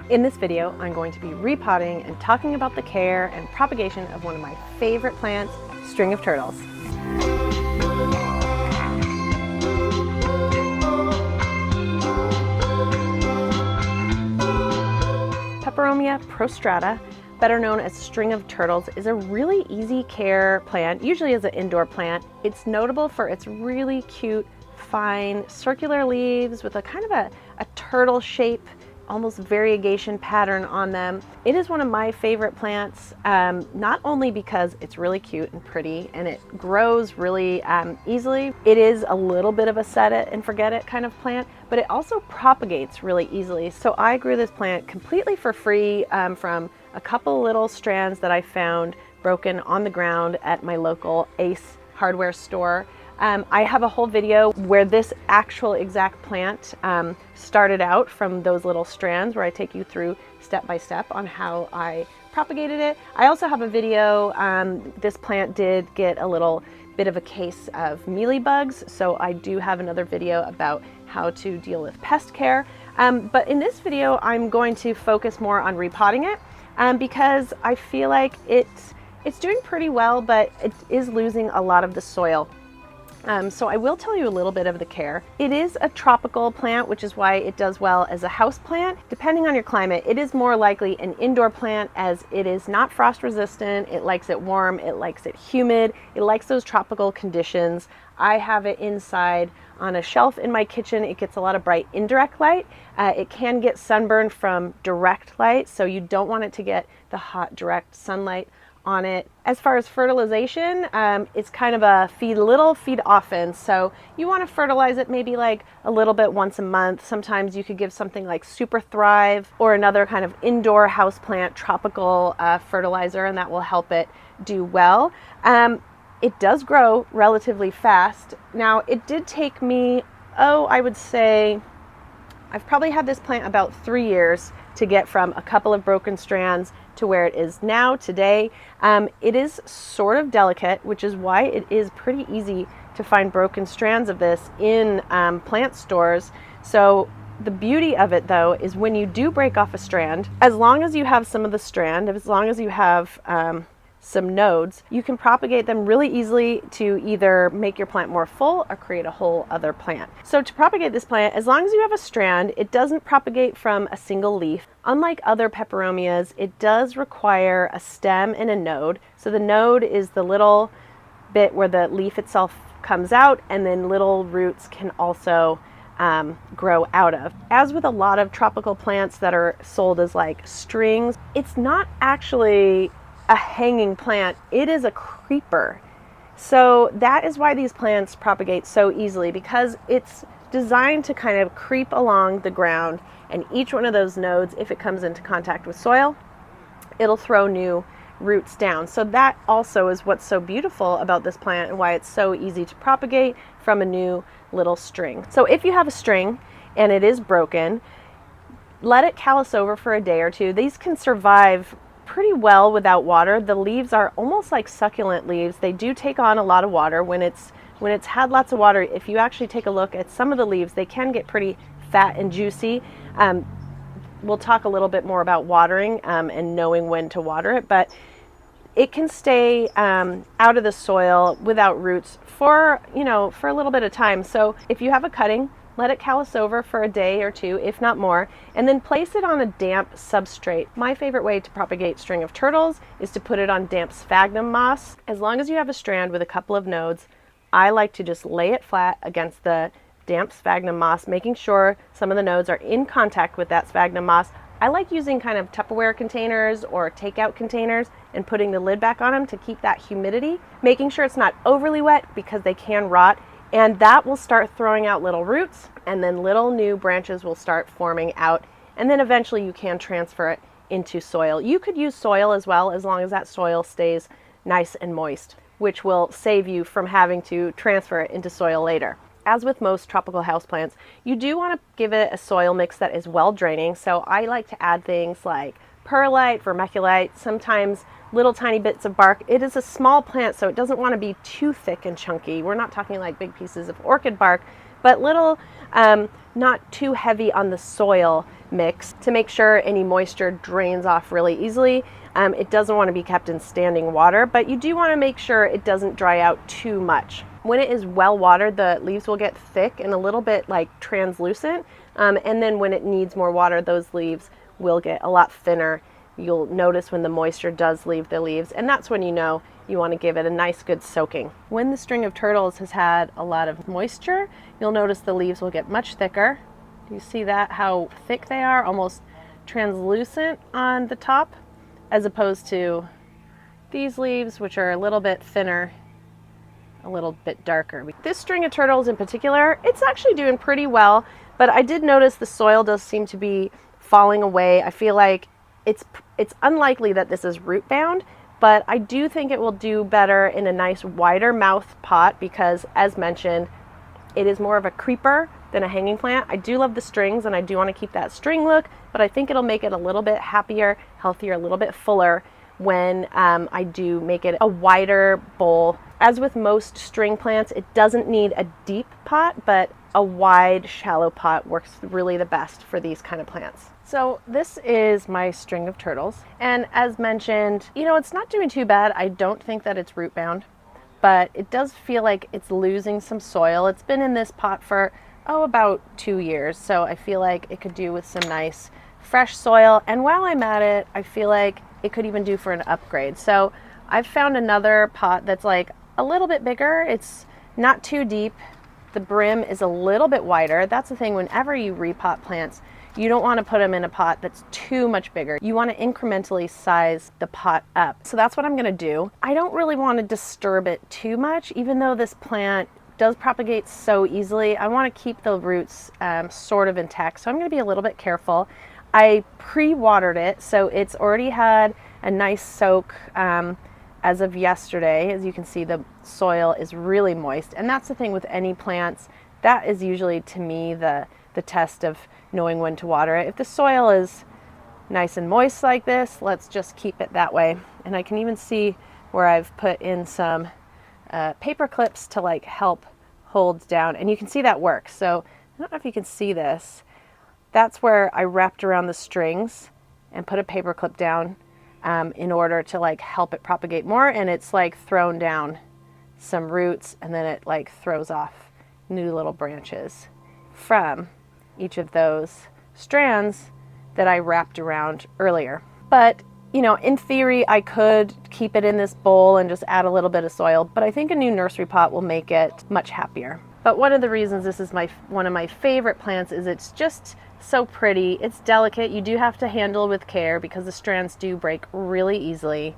In this video, I'm going to be repotting and talking about the care and propagation of one of my favorite plants, string of turtles. Peperomia prostrata, better known as string of turtles, is a really easy care plant, usually as an indoor plant. It's notable for its really cute, fine, circular leaves with a kind of a turtle shape, almost variegation pattern on them. It is one of my favorite plants, not only because it's really cute and pretty and it grows really easily. It is a little bit of a set it and forget it kind of plant, but it also propagates really easily. So I grew this plant completely for free from a couple little strands that I found broken on the ground at my local Ace hardware store. I have a whole video where this actual exact plant started out from those little strands, where I take you through step by step on how I propagated it. I also have a video, this plant did get a little bit of a case of mealybugs, so I do have another video about how to deal with pest care. But in this video, I'm going to focus more on repotting it because I feel like it's doing pretty well, but it is losing a lot of the soil. So I will tell you a little bit of the care. It is a tropical plant, which is why it does well as a house plant. Depending on your climate, it is more likely an indoor plant, as it is not frost resistant. It likes it warm, it likes it humid, it likes those tropical conditions. I have it inside on a shelf in my kitchen. It gets a lot of bright indirect light. It can get sunburned from direct light, so you don't want it to get the hot direct sunlight on it. As far as fertilization, it's kind of a feed little, feed often. So you want to fertilize it maybe like a little bit once a month. Sometimes you could give something like Super Thrive or another kind of indoor houseplant tropical fertilizer, and that will help it do well. It does grow relatively fast. Now, it did take me, I would say, I've probably had this plant about 3 years to get from a couple of broken strands to where it is now today. It is sort of delicate, which is why it is pretty easy to find broken strands of this in plant stores. So the beauty of it, though, is when you do break off a strand, as long as you have some of the strand, as long as you have some nodes, you can propagate them really easily to either make your plant more full or create a whole other plant. So to propagate this plant, as long as you have a strand, it doesn't propagate from a single leaf. Unlike other peperomias, it does require a stem and a node. So the node is the little bit where the leaf itself comes out, and then little roots can also grow out of. As with a lot of tropical plants that are sold as like strings, it's not actually a hanging plant, it is a creeper. So that is why these plants propagate so easily, because it's designed to kind of creep along the ground, and each one of those nodes, if it comes into contact with soil, it'll throw new roots down. So that also is what's so beautiful about this plant and why it's so easy to propagate from a new little string. So if you have a string and it is broken, let it callus over for a day or two. These can survive pretty well without water. The leaves are almost like succulent leaves. They do take on a lot of water. When it's had lots of water, if you actually take a look at some of the leaves, they can get pretty fat and juicy. We'll talk a little bit more about watering and knowing when to water it, but it can stay out of the soil without roots for a little bit of time. So if you have a cutting, let it callus over for a day or two, if not more, and then place it on a damp substrate. My favorite way to propagate string of turtles is to put it on damp sphagnum moss. As long as you have a strand with a couple of nodes, I like to just lay it flat against the damp sphagnum moss, making sure some of the nodes are in contact with that sphagnum moss. I like using kind of Tupperware containers or takeout containers and putting the lid back on them to keep that humidity, making sure it's not overly wet because they can rot. And that will start throwing out little roots, and then little new branches will start forming out, and then eventually you can transfer it into soil. You could use soil as well, as long as that soil stays nice and moist, which will save you from having to transfer it into soil later. As with most tropical houseplants, you do want to give it a soil mix that is well draining. So I like to add things like perlite, vermiculite, sometimes little tiny bits of bark. It is a small plant, so it doesn't want to be too thick and chunky. We're not talking like big pieces of orchid bark, but not too heavy on the soil mix to make sure any moisture drains off really easily. It doesn't want to be kept in standing water, but you do want to make sure it doesn't dry out too much. When it is well watered, the leaves will get thick and a little bit like translucent. And then when it needs more water, those leaves will get a lot thinner. You'll notice when the moisture does leave the leaves, and that's when you know you want to give it a nice good soaking. When the string of turtles has had a lot of moisture, you'll notice the leaves will get much thicker. Do you see that? How thick they are? Almost translucent on the top, as opposed to these leaves, which are a little bit thinner, a little bit darker. This string of turtles in particular, it's actually doing pretty well, but I did notice the soil does seem to be falling away. I feel like it's unlikely that this is root bound, but I do think it will do better in a nice wider mouth pot because, as mentioned, it is more of a creeper than a hanging plant. I do love the strings and I do want to keep that string look, but I think it'll make it a little bit happier, healthier, a little bit fuller when I do make it a wider bowl. As with most string plants, it doesn't need a deep pot, but a wide, shallow pot works really the best for these kind of plants. So this is my string of turtles. And as mentioned, it's not doing too bad. I don't think that it's root bound, but it does feel like it's losing some soil. It's been in this pot for, about 2 years. So I feel like it could do with some nice fresh soil. And while I'm at it, I feel like it could even do for an upgrade. So I've found another pot that's like a little bit bigger. It's not too deep. The brim is a little bit wider. That's the thing, whenever you repot plants, you don't want to put them in a pot that's too much bigger. You want to incrementally size the pot up. So that's what I'm going to do. I don't really want to disturb it too much, even though this plant does propagate so easily. I want to keep the roots sort of intact. So I'm going to be a little bit careful. I pre-watered it, so it's already had a nice soak as of yesterday. As you can see, the soil is really moist. And that's the thing with any plants. That is usually, to me, the test of knowing when to water it. If the soil is nice and moist like this, let's just keep it that way. And I can even see where I've put in some paper clips to like help hold down. And you can see that works. So I don't know if you can see this. That's where I wrapped around the strings and put a paper clip down in order to like help it propagate more. And it's like thrown down some roots, and then it like throws off new little branches from each of those strands that I wrapped around earlier. But in theory, I could keep it in this bowl and just add a little bit of soil, but I think a new nursery pot will make it much happier. But one of the reasons this is one of my favorite plants is it's just so pretty. It's delicate. You do have to handle with care because the strands do break really easily.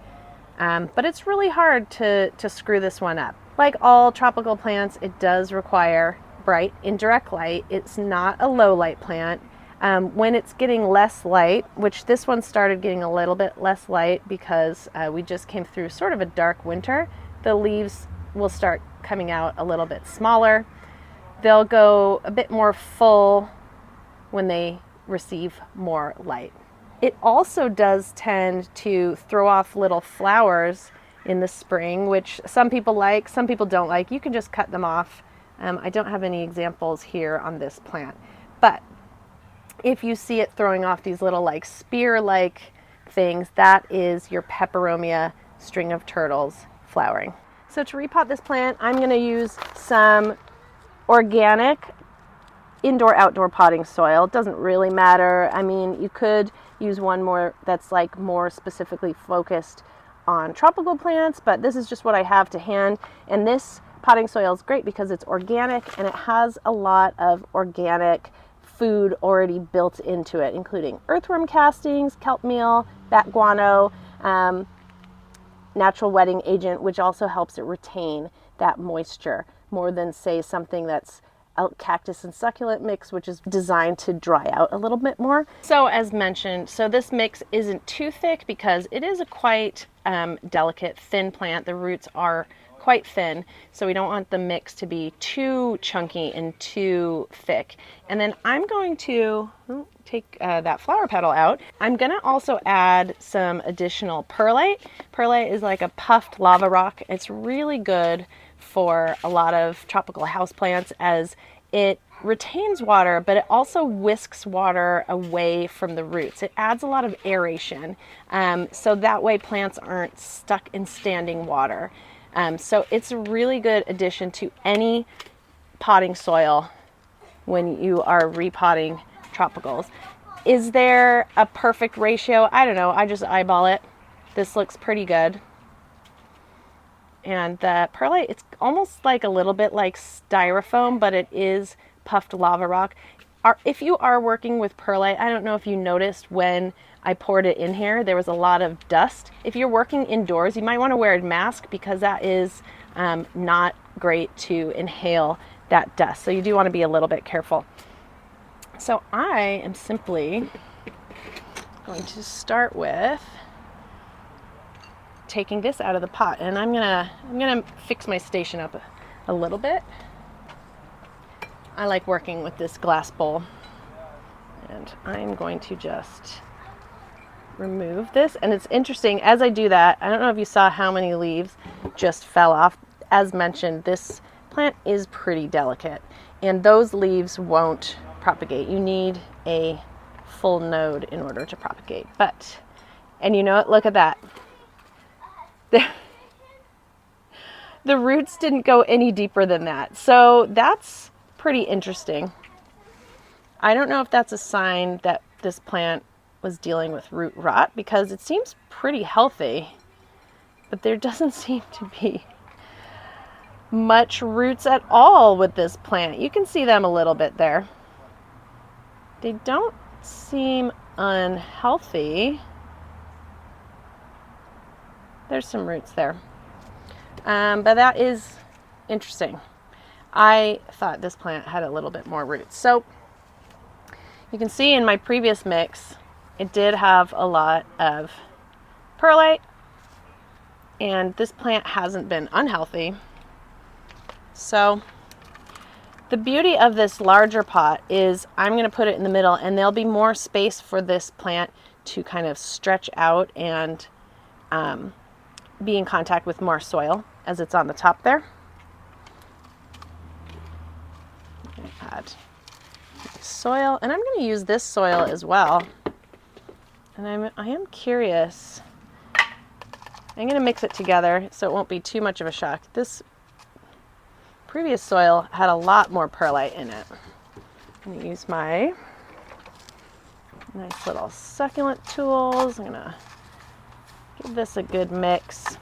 But it's really hard to screw this one up. Like all tropical plants, it does require bright indirect light. It's not a low light plant. When it's getting less light, which this one started getting a little bit less light because we just came through sort of a dark winter, the leaves will start coming out a little bit smaller. They'll go a bit more full when they receive more light. It also does tend to throw off little flowers in the spring, which some people like, some people don't like. You can just cut them off. I don't have any examples here on this plant, but if you see it throwing off these little like spear-like things, that is your Peperomia string of turtles flowering. So to repot this plant, I'm going to use some organic indoor-outdoor potting soil. It doesn't really matter. I mean, you could use one more that's like more specifically focused on tropical plants, but this is just what I have to hand. And this potting soil is great because it's organic and it has a lot of organic food already built into it, including earthworm castings, kelp meal, bat guano, natural wetting agent, which also helps it retain that moisture more than, say, something that's a cactus and succulent mix, which is designed to dry out a little bit more. So as mentioned, this mix isn't too thick because it is a quite delicate, thin plant. The roots are quite thin, so we don't want the mix to be too chunky and too thick. And then I'm going to take that flower petal out. I'm going to also add some additional perlite. Perlite is like a puffed lava rock. It's really good for a lot of tropical houseplants as it retains water, but it also whisks water away from the roots. It adds a lot of aeration, so that way plants aren't stuck in standing water. So it's a really good addition to any potting soil when you are repotting tropicals. Is there a perfect ratio? I don't know. I just eyeball it. This looks pretty good. And the perlite, it's almost like a little bit like styrofoam, but it is puffed lava rock. If you are working with perlite, I don't know if you noticed when I poured it in here, there was a lot of dust. If you're working indoors, you might want to wear a mask because that is not great to inhale that dust. So you do want to be a little bit careful. So I am simply going to start with taking this out of the pot, and I'm gonna fix my station up a little bit. I like working with this glass bowl, and I'm going to just remove this. And it's interesting, as I do that, I don't know if you saw how many leaves just fell off. As mentioned, this plant is pretty delicate, and those leaves won't propagate. You need a full node in order to propagate. And you know what? Look at that. The roots didn't go any deeper than that. So that's pretty interesting. I don't know if that's a sign that this plant was dealing with root rot, because it seems pretty healthy, but there doesn't seem to be much roots at all with this plant. You can see them a little bit there. They don't seem unhealthy. There's some roots there. But that is interesting. I thought this plant had a little bit more roots. So you can see in my previous mix, it did have a lot of perlite, and this plant hasn't been unhealthy. So the beauty of this larger pot is I'm going to put it in the middle, and there'll be more space for this plant to kind of stretch out and be in contact with more soil as it's on the top there. I'm going to add soil, and I'm going to use this soil as well. And I am curious. I'm going to mix it together so it won't be too much of a shock. This previous soil had a lot more perlite in it. I'm going to use my nice little succulent tools. I'm going to give this a good mix.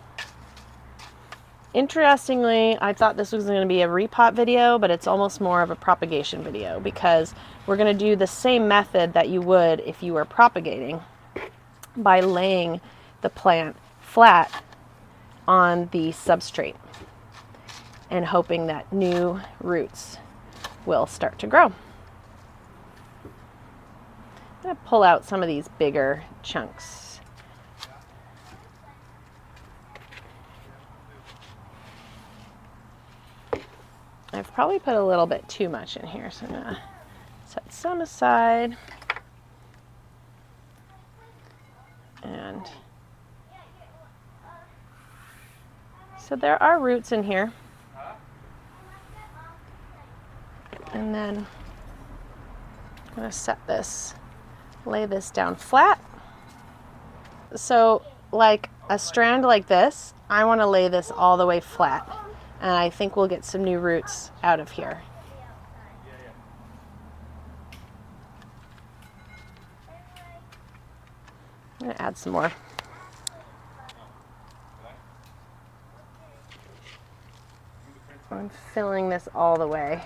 Interestingly, I thought this was going to be a repot video, but it's almost more of a propagation video, because we're going to do the same method that you would if you were propagating, by laying the plant flat on the substrate and hoping that new roots will start to grow. I'm going to pull out some of these bigger chunks. I've probably put a little bit too much in here, so I'm going to set some aside. And so there are roots in here. And then I'm going to lay this down flat. So like a strand like this, I want to lay this all the way flat. And I think we'll get some new roots out of here. I'm going to add some more. I'm filling this all the way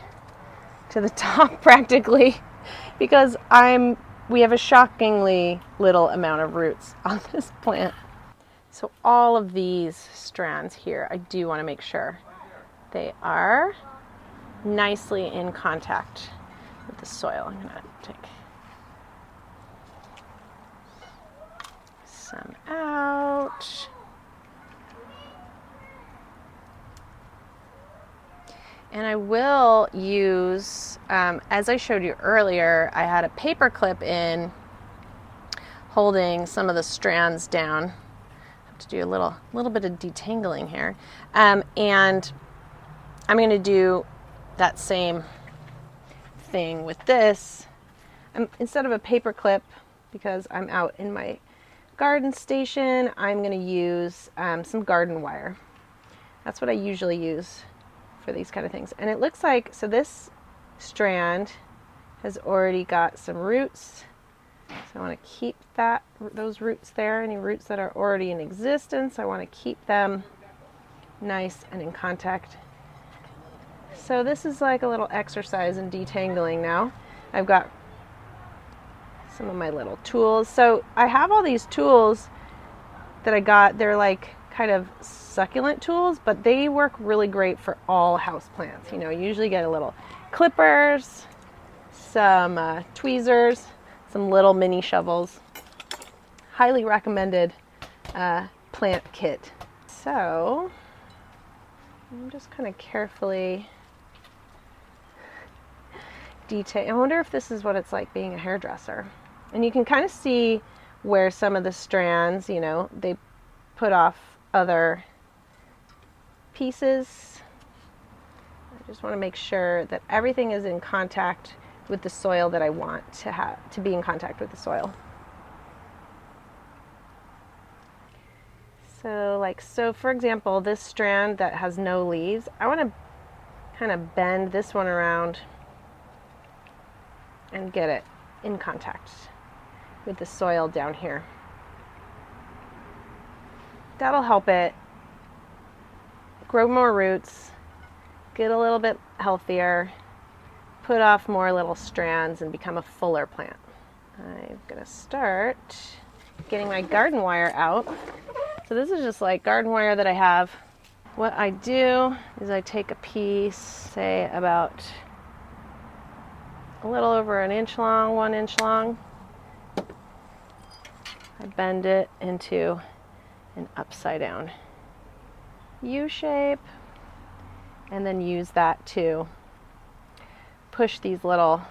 to the top practically, because we have a shockingly little amount of roots on this plant. So all of these strands here, I do want to make sure they are nicely in contact with the soil. I'm going to take some out. And I will use, as I showed you earlier, I had a paper clip in holding some of the strands down. I have to do a little bit of detangling here. And I'm going to do that same thing with this, instead of a paper clip, because I'm out in my garden station, I'm going to use some garden wire. That's what I usually use for these kind of things. And it looks like, so this strand has already got some roots. So I want to keep those roots there. Any roots that are already in existence, I want to keep them nice and in contact. So this is like a little exercise in detangling now. I've got some of my little tools. So I have all these tools that I got. They're like kind of succulent tools, but they work really great for all houseplants. You know, you usually get a little clippers, some tweezers, some little mini shovels. Highly recommended plant kit. So I'm just kind of carefully detail. I wonder if this is what it's like being a hairdresser. And you can kind of see where some of the strands, you know, they put off other pieces. I just want to make sure that everything is in contact with the soil that I want to be in contact with the soil. So for example, this strand that has no leaves, I want to kind of bend this one around and get it in contact with the soil down here. That'll help it grow more roots, get a little bit healthier, put off more little strands, and become a fuller plant. I'm gonna start getting my garden wire out. So this is just like garden wire that I have. What I do is I take a piece, say about a little over an inch long, 1 inch long. I bend it into an upside down U shape, and then use that to push these little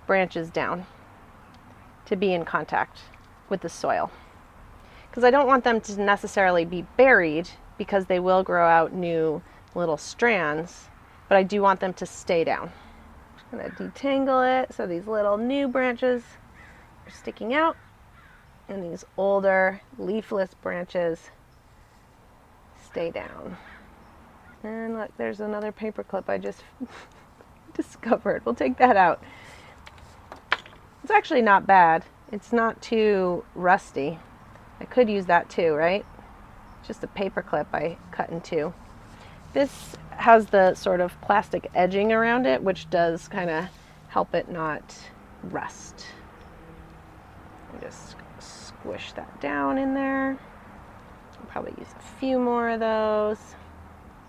branches down to be in contact with the soil. Because I don't want them to necessarily be buried, because they will grow out new little strands, but I do want them to stay down. I'm going to detangle it so these little new branches are sticking out, and these older leafless branches stay down. And look, there's another paper clip I just discovered. We'll take that out. It's actually not bad. It's not too rusty. I could use that too, right? Just a paper clip I cut in two. This has the sort of plastic edging around it, which does kind of help it not rust. I just squish that down in there. I'll probably use a few more of those.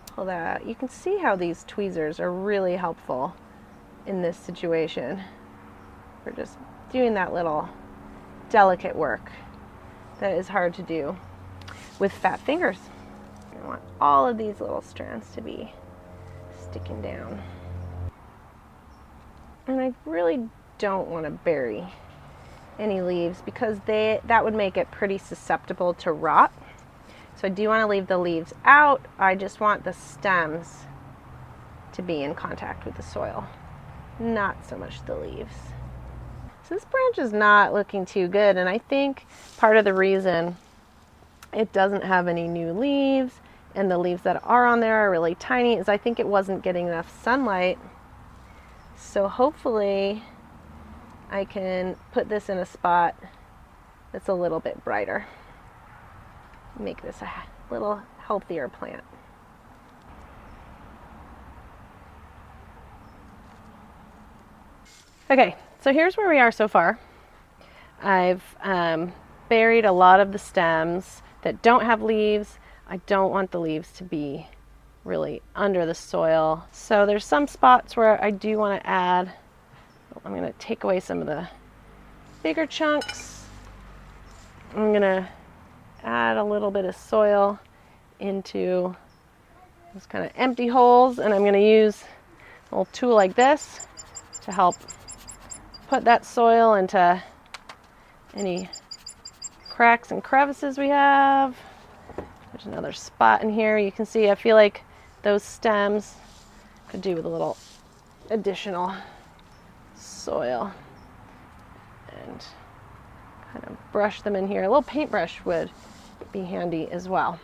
Pull that out. You can see how these tweezers are really helpful in this situation. We're just doing that little delicate work that is hard to do with fat fingers. I want all of these little strands to be sticking down. And I really don't want to bury any leaves, because that would make it pretty susceptible to rot. So I do want to leave the leaves out. I just want the stems to be in contact with the soil, not so much the leaves. So this branch is not looking too good, and I think part of the reason it doesn't have any new leaves, and the leaves that are on there are really tiny, is I think it wasn't getting enough sunlight. So hopefully I can put this in a spot that's a little bit brighter. Make this a little healthier plant. Okay, so here's where we are so far. I've buried a lot of the stems that don't have leaves. I don't want the leaves to be really under the soil. So there's some spots where I do want to add, I'm going to take away some of the bigger chunks. I'm going to add a little bit of soil into those kind of empty holes, and I'm going to use a little tool like this to help put that soil into any cracks and crevices we have. There's another spot in here. You can see, I feel like those stems could do with a little additional soil and kind of brush them in here. A little paintbrush would be handy as well.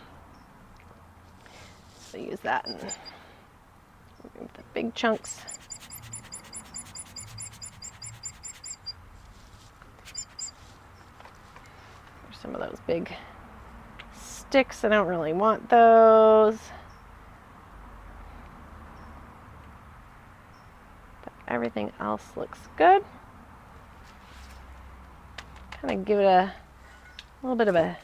So use that and remove the big chunks. There's some of those big sticks. I don't really want those. But everything else looks good. Kind of give it a little bit of a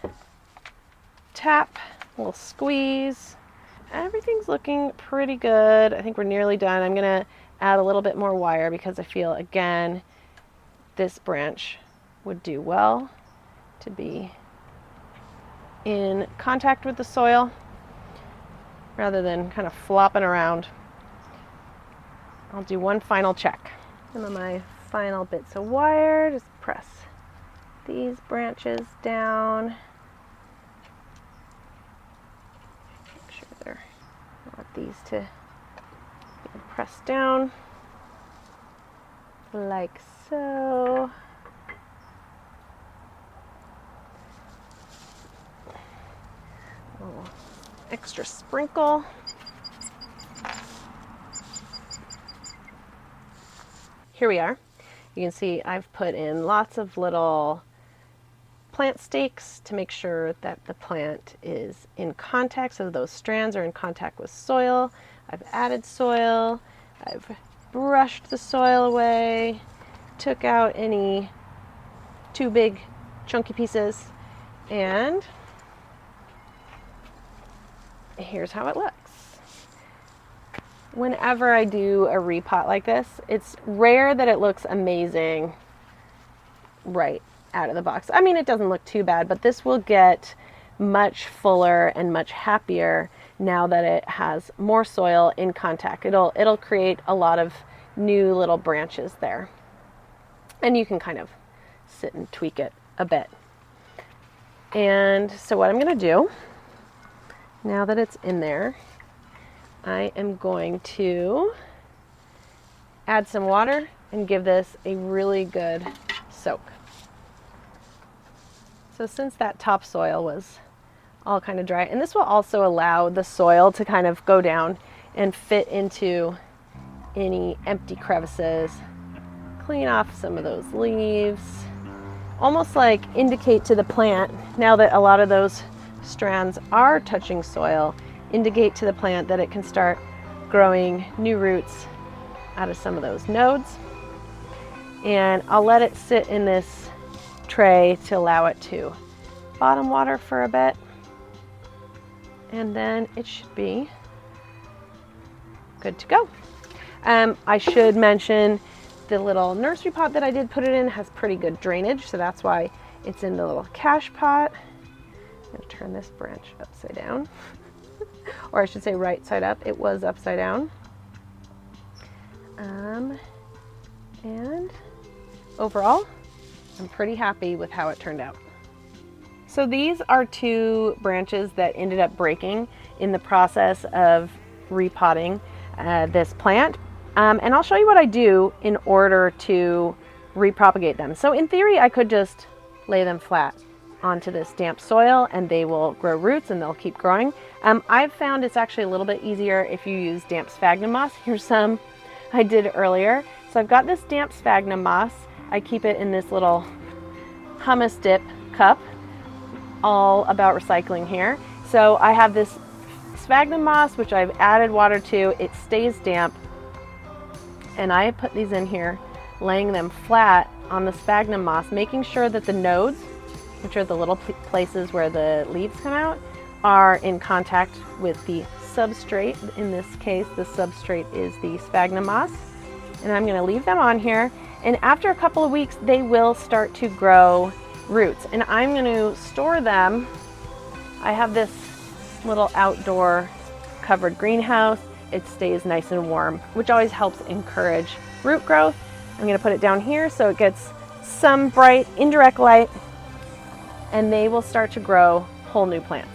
tap, a little squeeze. Everything's looking pretty good. I think we're nearly done. I'm gonna add a little bit more wire because I feel, again, this branch would do well to be in contact with the soil rather than kind of flopping around. I'll do one final check. Some of my final bits of wire, just press these branches down. Make sure I want these to be pressed down like so. A little extra sprinkle. Here we are. You can see I've put in lots of little plant stakes to make sure that the plant is in contact, so those strands are in contact with soil. I've added soil, I've brushed the soil away, took out any too big chunky pieces, and here's how it looks. Whenever I do a repot like this, it's rare that it looks amazing right out of the box. I mean, it doesn't look too bad, but this will get much fuller and much happier now that it has more soil in contact. It'll create a lot of new little branches there. And you can kind of sit and tweak it a bit. And so what I'm going to do, now that it's in there, I am going to add some water and give this a really good soak. So since that topsoil was all kind of dry, and this will also allow the soil to kind of go down and fit into any empty crevices, clean off some of those leaves, almost like indicate to the plant, now that a lot of those strands are touching soil, indicate to the plant that it can start growing new roots out of some of those nodes. And I'll let it sit in this tray to allow it to bottom water for a bit, and then it should be good to go. I should mention the little nursery pot that I did put it in has pretty good drainage, so that's why it's in the little cache pot. I'm going to turn this branch upside down, or I should say right side up. It was upside down. And overall, I'm pretty happy with how it turned out. So these are two branches that ended up breaking in the process of repotting this plant. And I'll show you what I do in order to repropagate them. So in theory, I could just lay them flat onto this damp soil and they will grow roots and they'll keep growing. I've found it's actually a little bit easier if you use damp sphagnum moss. Here's some I did earlier. So I've got this damp sphagnum moss. I keep it in this little hummus dip cup, all about recycling here. So I have this sphagnum moss, which I've added water to. It stays damp. And I put these in here, laying them flat on the sphagnum moss, making sure that the nodes, which are the little places where the leaves come out, are in contact with the substrate. In this case, the substrate is the sphagnum moss. And I'm going to leave them on here. And after a couple of weeks, they will start to grow roots. And I'm going to store them. I have this little outdoor covered greenhouse. It stays nice and warm, which always helps encourage root growth. I'm going to put it down here so it gets some bright indirect light, and they will start to grow whole new plants.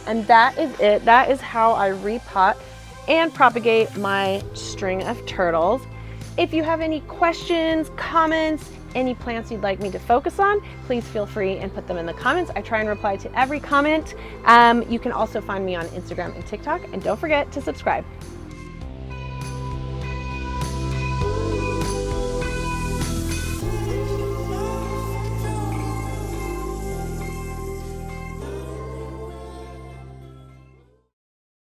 And that is it. That is how I repot and propagate my string of turtles. If you have any questions, comments, any plants you'd like me to focus on, please feel free and put them in the comments. I try and reply to every comment. You can also find me on Instagram and TikTok, and don't forget to subscribe.